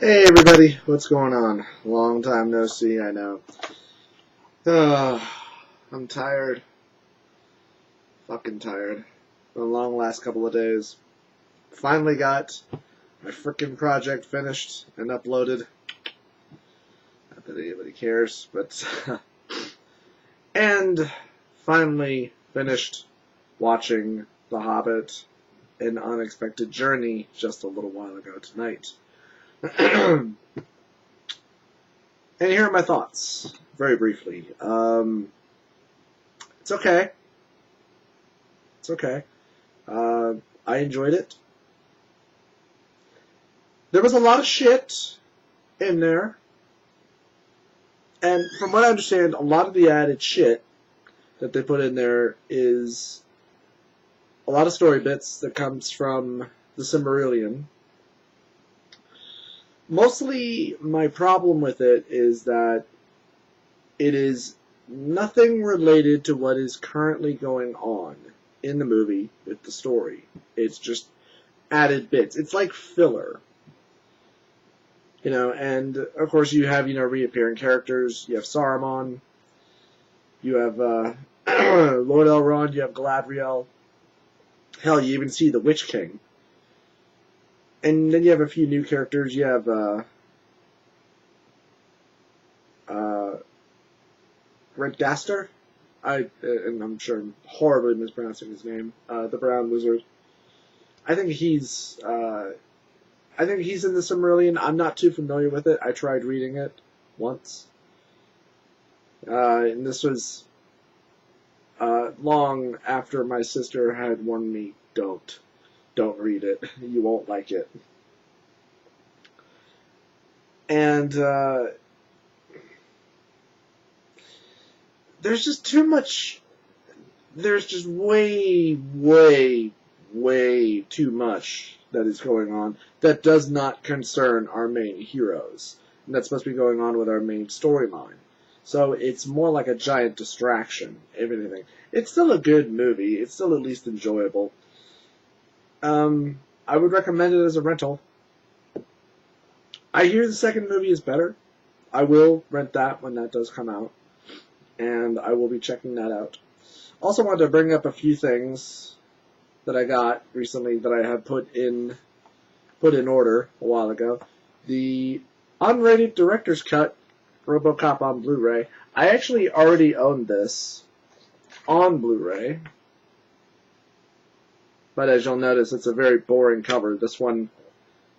Hey everybody, what's going on? Long time no see, I know. I'm tired. Fucking tired. Been a long last couple of days. Finally got my frickin' project finished and uploaded. Not that anybody cares, but... and finally finished watching The Hobbit, An Unexpected Journey just a little while ago tonight. And here are my thoughts, very briefly. It's okay. It's okay. I enjoyed it. There was a lot of shit in there. And from what I understand, a lot of the added shit that they put in there is a lot of story bits that comes from the Silmarillion. Mostly, my problem with it is that it is nothing related to what is currently going on in the movie with the story. It's just added bits. It's like filler. You know, and of course you have, reappearing characters. You have Saruman. You have Lord Elrond. You have Galadriel. Hell, you even see the Witch King. And then you have a few new characters. You have Redgaster. And I'm sure I'm horribly mispronouncing his name. The Brown Wizard. I think he's in the Silmarillion. I'm not too familiar with it. I tried reading it once. And this was long after my sister had warned me, don't read it. You won't like it. And there's just too much. There's just way too much that is going on that does not concern our main heroes. And that's supposed to be going on with our main storyline. So it's more like a giant distraction, if anything. It's still a good movie. It's still at least enjoyable. I would recommend it as a rental. I hear the second movie is better. I will rent that when that does come out. And I will be checking that out. Also wanted to bring up a few things that I got recently that I had put in order a while ago. The unrated director's cut, RoboCop on Blu-ray. I actually already owned this on Blu-ray. But as you'll notice, it's a very boring cover. This one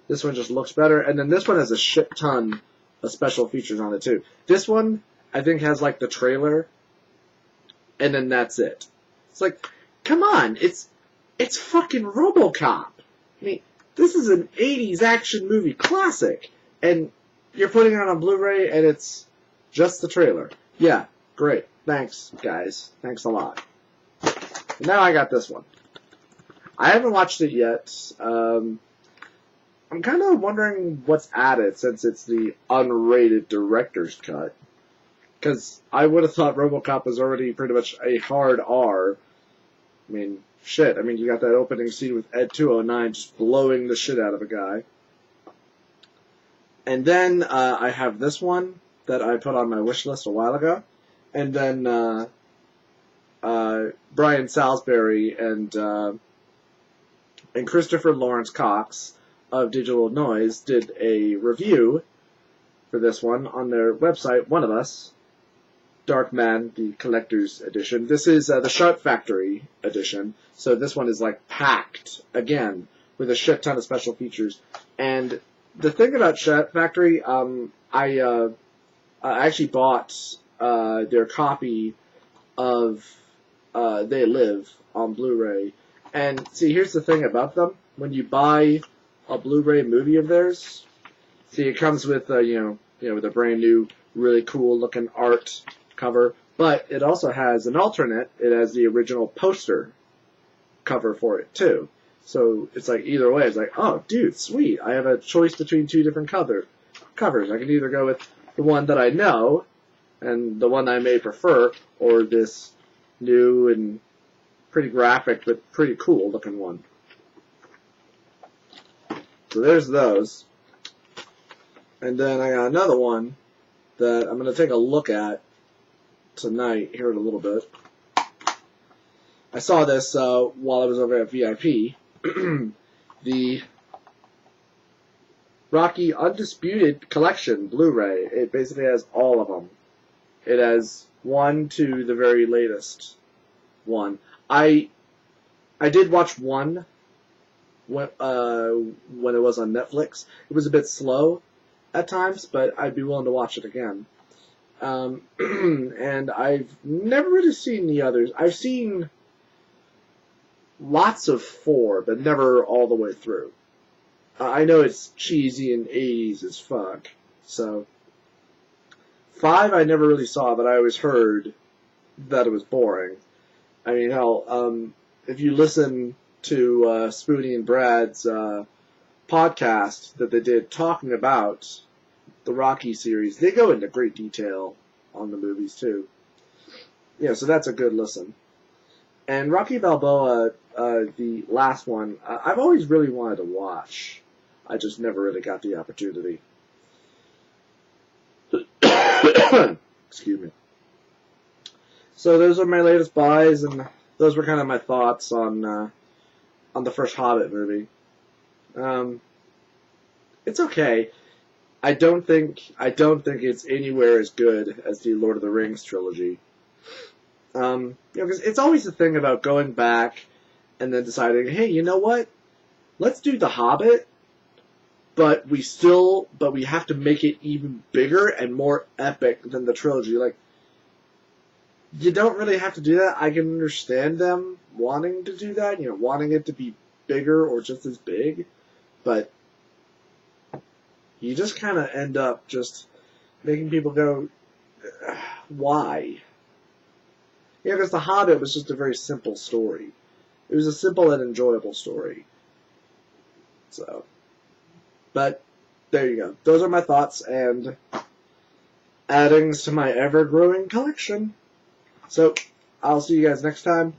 just looks better. And then this one has a shit ton of special features on it too. This one, I think, has like the trailer. And then that's it. It's like, come on, it's fucking RoboCop. I mean, this is an 80s action movie classic. And you're putting it on Blu-ray and it's just the trailer. Yeah, great. Thanks, guys. Thanks a lot. And now I got this one. I haven't watched it yet. I'm kind of wondering what's added since it's the unrated director's cut. Because I would have thought RoboCop was already pretty much a hard R. I mean, shit. I mean, you got that opening scene with Ed 209 just blowing the shit out of a guy. And then I have this one that I put on my wish list a while ago. And then Brian Salisbury and Christopher Lawrence Cox of Digital Noise did a review for this one on their website, One of Us, Darkman, the collector's edition. This is the Sharp Factory edition, so this one is like packed, again, with a shit ton of special features. And the thing about Sharp Factory, I actually bought their copy of They Live on Blu-ray. And see, here's the thing about them. When you buy a Blu-ray movie of theirs, see, it comes with with a brand new, really cool looking art cover, but it also has an alternate. It has the original poster cover for it too. So it's like either way, it's like, oh, dude, sweet. I have a choice between two different covers. I can either go with the one that I know and the one I may prefer, or this new and pretty graphic but pretty cool looking one. So there's those. And then I got another one that I'm going to take a look at tonight, here in a little bit. I saw this while I was over at VIP. The Rocky Undisputed Collection Blu-ray. It basically has all of them. It has 1 to the very latest one. I did watch one when it was on Netflix. It was a bit slow at times, but I'd be willing to watch it again. And I've never really seen the others. I've seen lots of 4, but never all the way through. I know it's cheesy and 80s as fuck, so 5 I never really saw, but I always heard that it was boring. I mean, hell, if you listen to Spoonie and Brad's podcast that they did talking about the Rocky series, they go into great detail on the movies too. Yeah, so that's a good listen. And Rocky Balboa, the last one, I've always really wanted to watch. I just never really got the opportunity. Excuse me. So those are my latest buys, and those were kind of my thoughts on the first Hobbit movie. It's okay. I don't think it's anywhere as good as the Lord of the Rings trilogy. Because it's always the thing about going back and then deciding, hey, you know what? Let's do The Hobbit, but we have to make it even bigger and more epic than the trilogy. Like, you don't really have to do that. I can understand them wanting to do that, wanting it to be bigger or just as big, but you just kind of end up just making people go, why? Because The Hobbit was just a very simple story. It was a simple and enjoyable story. So, but there you go. Those are my thoughts and addings to my ever-growing collection. So, I'll see you guys next time.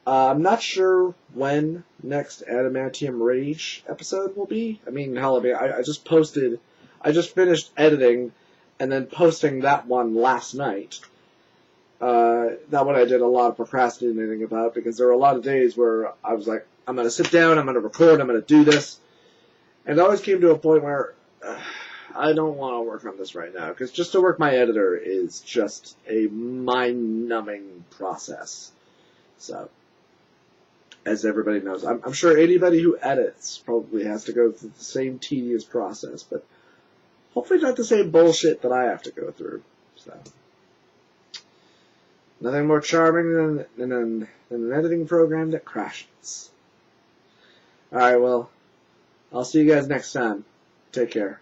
I'm not sure when next Adamantium Rage episode will be. I mean, hell, I just finished editing and then posting that one last night. That one I did a lot of procrastinating about because there were a lot of days where I was like, I'm going to sit down, I'm going to record, I'm going to do this. And it always came to a point where I don't want to work on this right now, because just to work my editor is just a mind-numbing process. So, as everybody knows, I'm sure anybody who edits probably has to go through the same tedious process, but hopefully not the same bullshit that I have to go through. So, nothing more charming than an editing program that crashes. Alright, well, I'll see you guys next time. Take care.